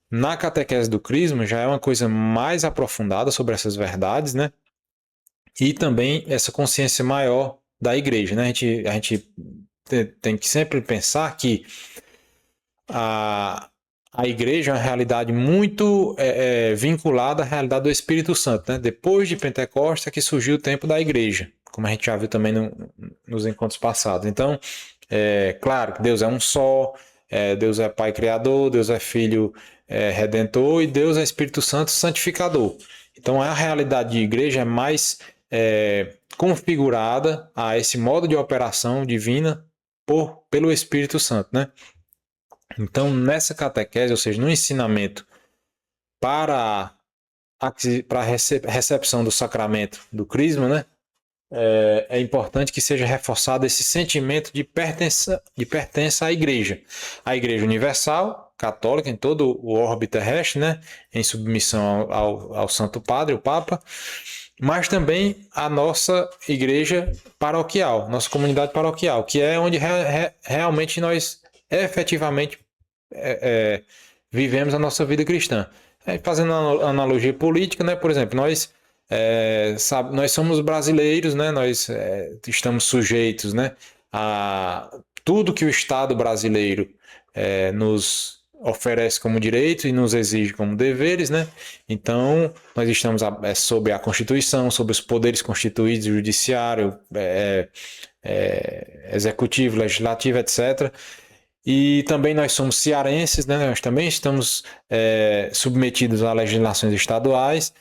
na catequese do Crisma já é uma coisa mais aprofundada sobre essas verdades, né? E também essa consciência maior da igreja, né? A gente tem que sempre pensar que a igreja é uma realidade muito vinculada à realidade do Espírito Santo, né? Depois de Pentecostes é que surgiu o tempo da igreja, como a gente já viu também nos encontros passados. Então, claro que Deus é um só, Deus é Pai Criador, Deus é Filho Redentor e Deus é Espírito Santo Santificador. Então, a realidade de igreja é mais configurada a esse modo de operação divina pelo Espírito Santo, né? Então, nessa catequese, ou seja, no ensinamento para a recepção do sacramento do crisma, né? É importante que seja reforçado esse sentimento de pertença à Igreja Universal, católica, em todo o orbe terrestre, né? Em submissão ao Santo Padre, o Papa, mas também a nossa igreja paroquial, nossa comunidade paroquial, que é onde realmente nós efetivamente vivemos a nossa vida cristã. Fazendo analogia política, né? Por exemplo, nós somos brasileiros, né? Nós estamos sujeitos, né? A tudo que o Estado brasileiro nos oferece como direito e nos exige como deveres, né? Então, nós estamos sob a Constituição, sob os poderes constituídos, judiciário, executivo, legislativo, etc. E também nós somos cearenses, né? Nós também estamos submetidos a legislações estaduais.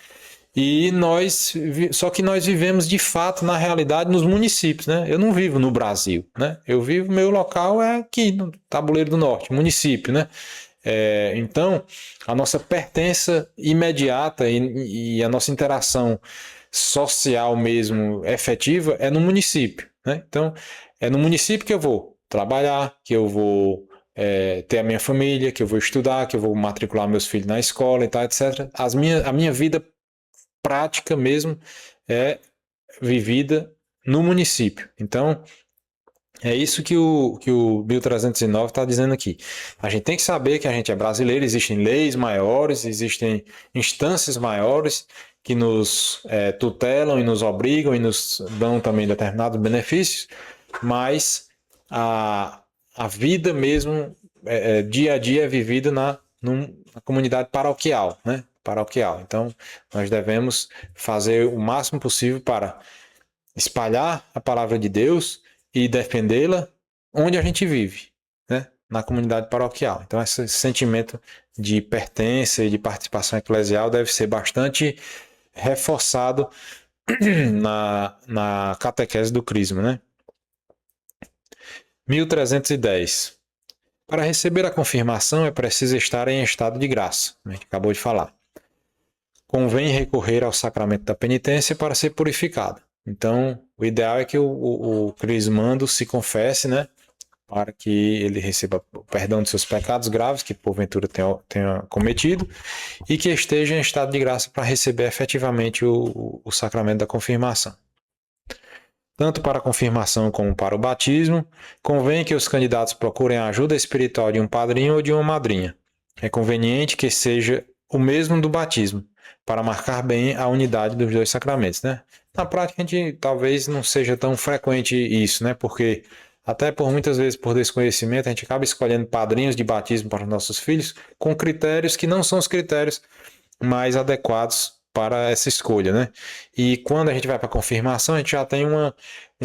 Só que nós vivemos de fato, na realidade, nos municípios, né? Eu não vivo no Brasil, né? Meu local é aqui, no Tabuleiro do Norte, município, né? Então, a nossa pertença imediata e a nossa interação social mesmo, efetiva, é no município, né? Então, é no município que eu vou trabalhar, que eu vou ter a minha família, que eu vou estudar, que eu vou matricular meus filhos na escola e tal, etc. A minha vida prática mesmo é vivida no município. Então, É isso que o 1309 está dizendo aqui. A gente tem que saber que a gente é brasileiro, existem leis maiores, existem instâncias maiores que nos tutelam e nos obrigam e nos dão também determinados benefícios, mas a vida mesmo, dia a dia, é vivida na comunidade paroquial, né? Paroquial. Então, nós devemos fazer o máximo possível para espalhar a palavra de Deus e defendê-la onde a gente vive, né? Na comunidade paroquial. Então, esse sentimento de pertença e de participação eclesial deve ser bastante reforçado na catequese do Crisma, né? 1310. Para receber a confirmação é preciso estar em estado de graça, a gente acabou de falar. Convém recorrer ao sacramento da penitência para ser purificado. Então, o ideal é que o crismando se confesse, né? Para que ele receba o perdão de seus pecados graves, que porventura tenha cometido, e que esteja em estado de graça para receber efetivamente o sacramento da confirmação. Tanto para a confirmação como para o batismo, convém que os candidatos procurem a ajuda espiritual de um padrinho ou de uma madrinha. É conveniente que seja o mesmo do batismo, para marcar bem a unidade dos dois sacramentos, né? Na prática, a gente talvez não seja tão frequente isso, né? Porque até por muitas vezes por desconhecimento, a gente acaba escolhendo padrinhos de batismo para os nossos filhos com critérios que não são os critérios mais adequados para essa escolha, né? E quando a gente vai para a confirmação, a gente já tem um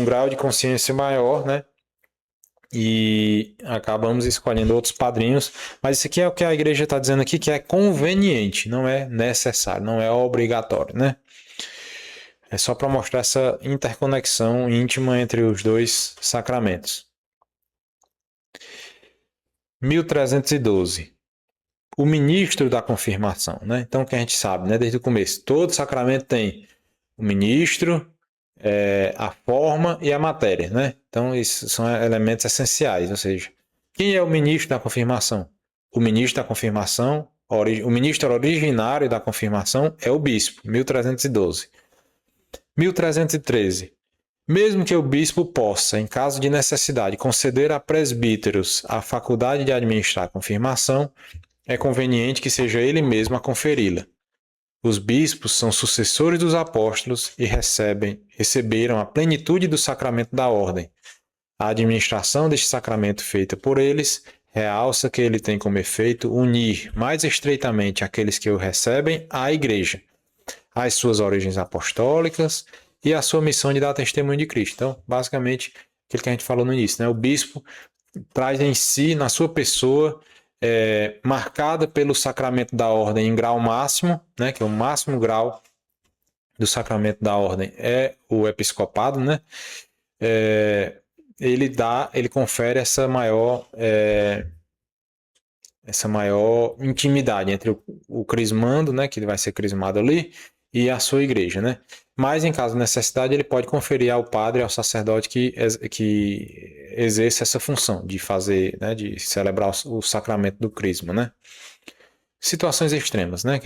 grau de consciência maior, né? E acabamos escolhendo outros padrinhos, mas isso aqui é o que a igreja está dizendo aqui, que é conveniente, não é necessário, não é obrigatório, né? É só para mostrar essa interconexão íntima entre os dois sacramentos. 1312. O ministro da confirmação, né? Então, o que a gente sabe, né? Desde o começo, todo sacramento tem o ministro, a forma e a matéria, né? Então, isso são elementos essenciais, ou seja, quem é o ministro da confirmação? O ministro da confirmação, o ministro originário da confirmação é o bispo, 1312. 1313. Mesmo que o bispo possa, em caso de necessidade, conceder a presbíteros a faculdade de administrar a confirmação, é conveniente que seja ele mesmo a conferi-la. Os bispos são sucessores dos apóstolos e receberam a plenitude do sacramento da ordem. A administração deste sacramento feita por eles realça que ele tem como efeito unir mais estreitamente aqueles que o recebem à Igreja, às suas origens apostólicas e à sua missão de dar testemunho de Cristo. Então, basicamente, aquilo que a gente falou no início, né? O bispo traz em si, na sua pessoa, marcada pelo sacramento da ordem em grau máximo, né? Que é o máximo grau do sacramento da ordem é o episcopado, né? Ele confere essa maior intimidade entre o crismando, né, que ele vai ser crismado ali, e a sua igreja, né? Mas em caso de necessidade, ele pode conferir ao padre, ao sacerdote que exerce essa função de fazer, né, de celebrar o sacramento do crisma, né? Situações extremas, né?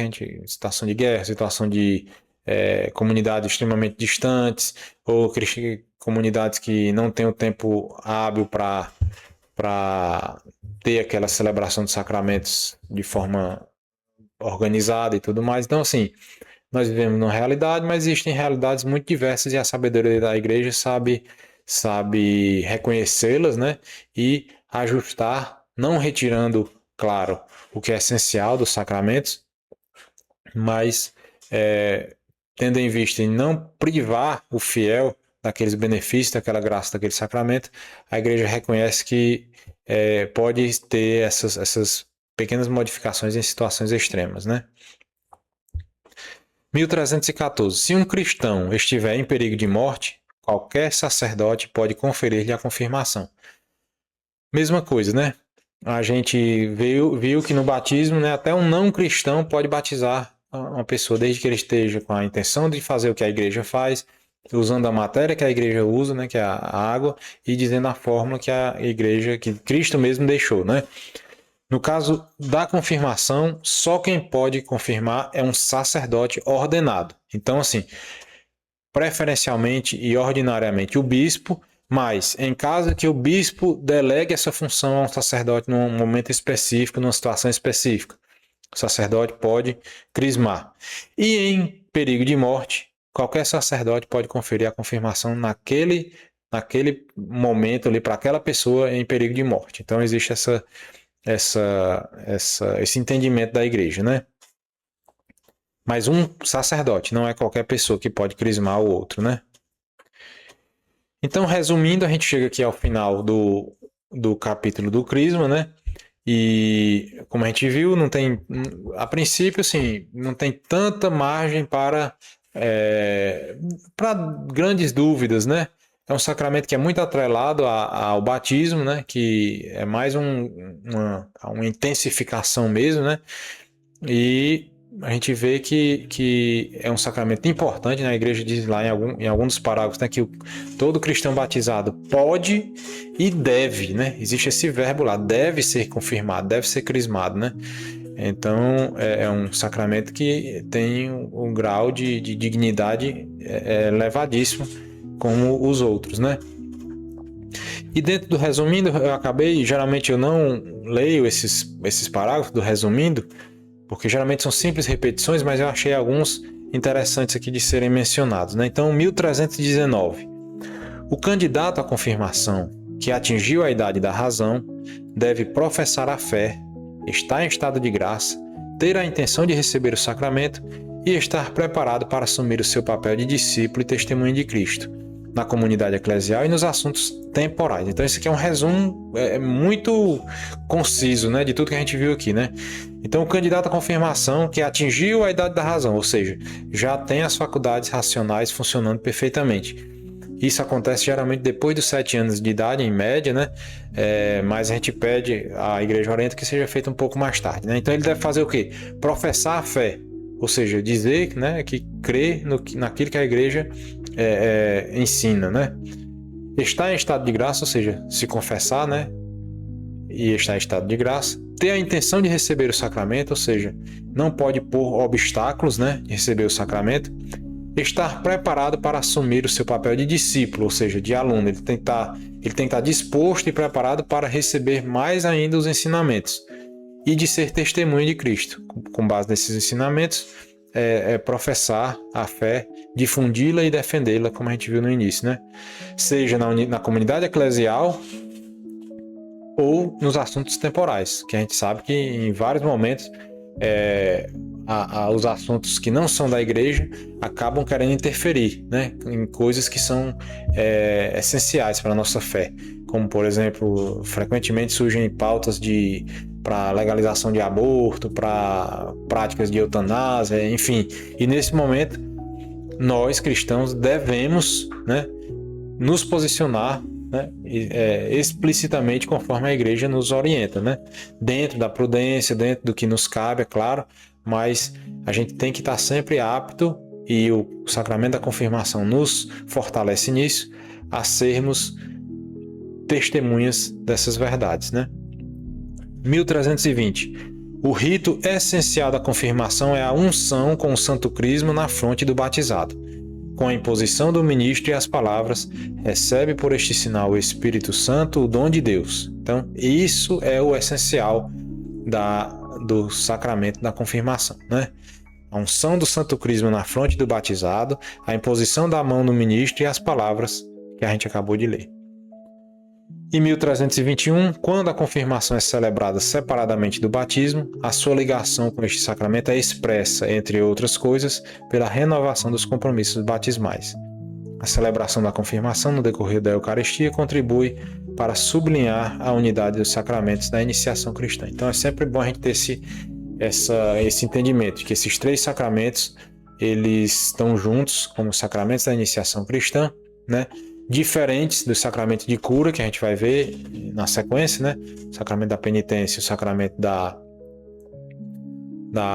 Situação de guerra, situação de comunidades extremamente distantes, ou comunidades que não têm o tempo hábil para ter aquela celebração dos sacramentos de forma organizada e tudo mais. Então, assim, nós vivemos numa realidade, mas existem realidades muito diversas e a sabedoria da igreja sabe reconhecê-las, né? E ajustar, não retirando, claro, o que é essencial dos sacramentos, mas tendo em vista em não privar o fiel daqueles benefícios, daquela graça, daquele sacramento, a igreja reconhece que pode ter essas pequenas modificações em situações extremas, né? 1314. Se um cristão estiver em perigo de morte, qualquer sacerdote pode conferir-lhe a confirmação. Mesma coisa, né? A gente viu que no batismo, né, até um não cristão pode batizar uma pessoa, desde que ele esteja com a intenção de fazer o que a igreja faz, usando a matéria que a igreja usa, né, que é a água, e dizendo a fórmula que a igreja, que Cristo mesmo deixou, né? No caso da confirmação, só quem pode confirmar é um sacerdote ordenado. Então, assim, preferencialmente e ordinariamente o bispo, Mas, em caso que o bispo delegue essa função a um sacerdote num momento específico, numa situação específica, o sacerdote pode crismar. E em perigo de morte, qualquer sacerdote pode conferir a confirmação naquele momento ali para aquela pessoa em perigo de morte. Então existe esse entendimento da igreja, né? Mas um sacerdote, não é qualquer pessoa que pode crismar o outro, né? Então, resumindo, a gente chega aqui ao final do capítulo do crisma, né? E como a gente viu, não tem, a princípio, assim, não tem tanta margem para grandes dúvidas, né? É um sacramento que é muito atrelado ao batismo, né? Que é mais uma intensificação mesmo, né? E a gente vê que é um sacramento importante, né? A igreja diz lá em algum dos parágrafos, né, que todo cristão batizado pode e deve, né? Existe esse verbo lá, deve ser confirmado, deve ser crismado, né? Então é um sacramento que tem um grau de dignidade elevadíssimo como os outros, né? E dentro do resumindo, geralmente eu não leio esses parágrafos do resumindo, porque geralmente são simples repetições, mas eu achei alguns interessantes aqui de serem mencionados, né? Então, 1319. O candidato à confirmação que atingiu a idade da razão deve professar a fé, estar em estado de graça, ter a intenção de receber o sacramento e estar preparado para assumir o seu papel de discípulo e testemunha de Cristo na comunidade eclesial e nos assuntos temporais. Então, esse aqui é um resumo muito conciso, né, de tudo que a gente viu aqui, né? Então, o candidato à confirmação que atingiu a idade da razão, ou seja, já tem as faculdades racionais funcionando perfeitamente. Isso acontece geralmente depois dos 7 anos de idade, em média, né? Mas a gente pede, a igreja orienta que seja feito um pouco mais tarde, né? Então, ele deve fazer o quê? Professar a fé, ou seja, dizer, né, que crê naquilo que a igreja ensina, né? Estar em estado de graça, ou seja, se confessar, né? E estar em estado de graça. Ter a intenção de receber o sacramento, ou seja, não pode pôr obstáculos, né, de receber o sacramento. Estar preparado para assumir o seu papel de discípulo, ou seja, de aluno. Ele tem que estar disposto e preparado para receber mais ainda os ensinamentos. E de ser testemunha de Cristo. Com base nesses ensinamentos, professar a fé, difundi-la e defendê-la, como a gente viu no início, né? Seja na comunidade eclesial ou nos assuntos temporais, que a gente sabe que em vários momentos os assuntos que não são da igreja acabam querendo interferir, né, em coisas que são essenciais para a nossa fé, como, por exemplo, frequentemente surgem pautas para legalização de aborto, para práticas de eutanásia, enfim. E nesse momento, nós cristãos devemos, né, nos posicionar, né, explicitamente conforme a igreja nos orienta, né, dentro da prudência, dentro do que nos cabe, é claro, mas a gente tem que estar sempre apto, e o sacramento da confirmação nos fortalece nisso, a sermos testemunhas dessas verdades, né? 1320. O rito essencial da confirmação é a unção com o santo crisma na fronte do batizado. Com a imposição do ministro e as palavras, recebe por este sinal o Espírito Santo, o dom de Deus. Então, isso é o essencial do sacramento da confirmação, né? A unção do santo crisma na fronte do batizado, a imposição da mão no ministro e as palavras que a gente acabou de ler. Em 1321, quando a confirmação é celebrada separadamente do batismo, a sua ligação com este sacramento é expressa, entre outras coisas, pela renovação dos compromissos batismais. A celebração da confirmação no decorrer da Eucaristia contribui para sublinhar a unidade dos sacramentos da iniciação cristã. Então é sempre bom a gente ter esse entendimento de que esses 3 sacramentos eles estão juntos como sacramentos da iniciação cristã, né? Diferentes do sacramento de cura, que a gente vai ver na sequência, né? O sacramento da penitência, o sacramento da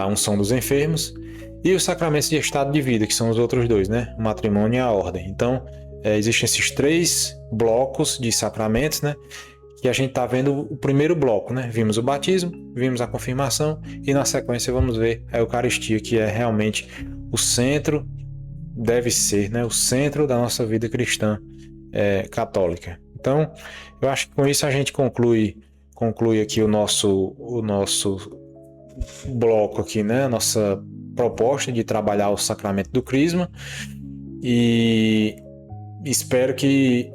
unção dos enfermos, e os sacramentos de estado de vida, que são os outros 2, né? O matrimônio e a ordem. Então, existem esses 3 blocos de sacramentos, né? Que a gente está vendo o primeiro bloco, né? Vimos o batismo, vimos a confirmação, e na sequência vamos ver a Eucaristia, que é realmente o centro, deve ser, né? O centro da nossa vida cristã, católica. Então, eu acho que com isso a gente conclui aqui o nosso bloco aqui, né? A nossa proposta de trabalhar o sacramento do Crisma, e espero que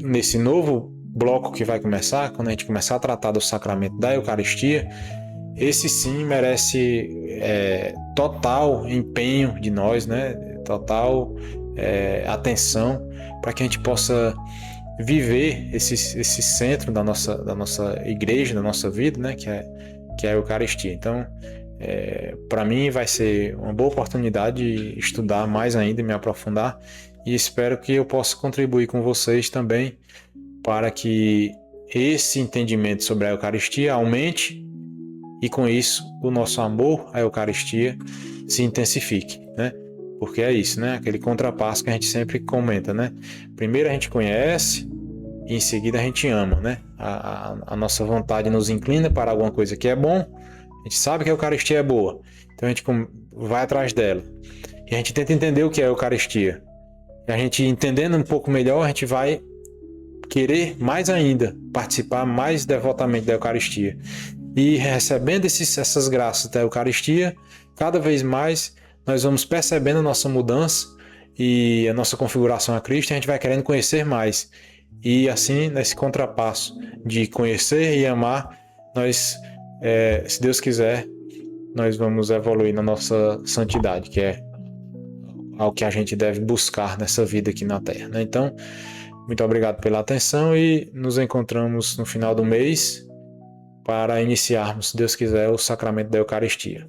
nesse novo bloco que vai começar, quando a gente começar a tratar do sacramento da Eucaristia, esse sim merece total empenho de nós, né? Total atenção, para que a gente possa viver esse centro da nossa igreja, da nossa vida, né? Que é a Eucaristia. Então, para mim vai ser uma boa oportunidade de estudar mais ainda e me aprofundar, e espero que eu possa contribuir com vocês também para que esse entendimento sobre a Eucaristia aumente, e com isso o nosso amor à Eucaristia se intensifique, né? Porque é isso, né? Aquele contrapasso que a gente sempre comenta, né? Primeiro a gente conhece e em seguida a gente ama, né? A nossa vontade nos inclina para alguma coisa que é bom, a gente sabe que a Eucaristia é boa, então a gente vai atrás dela. E a gente tenta entender o que é a Eucaristia. E a gente entendendo um pouco melhor, a gente vai querer mais ainda participar mais devotamente da Eucaristia. E recebendo essas graças da Eucaristia, cada vez mais nós vamos percebendo a nossa mudança e a nossa configuração a Cristo, e a gente vai querendo conhecer mais. E assim, nesse contrapasso de conhecer e amar, nós, se Deus quiser, nós vamos evoluir na nossa santidade, que é ao que a gente deve buscar nessa vida aqui na Terra, né? Então, muito obrigado pela atenção, e nos encontramos no final do mês para iniciarmos, se Deus quiser, o sacramento da Eucaristia.